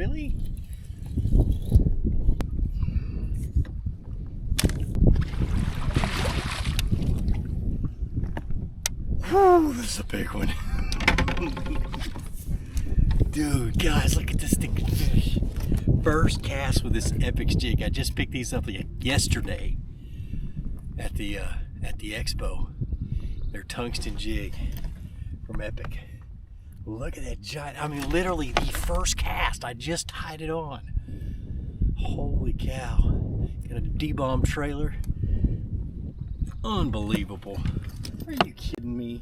Really? Whew, this is a big one. Dude, guys, look at this thing. First cast with this epic jig. I just picked these up yesterday at the expo. They're tungsten jig from Epic. Look at that giant. I mean, literally the first cast. I just tied it on. Holy cow. Got a D-bomb trailer. Unbelievable. Are you kidding me?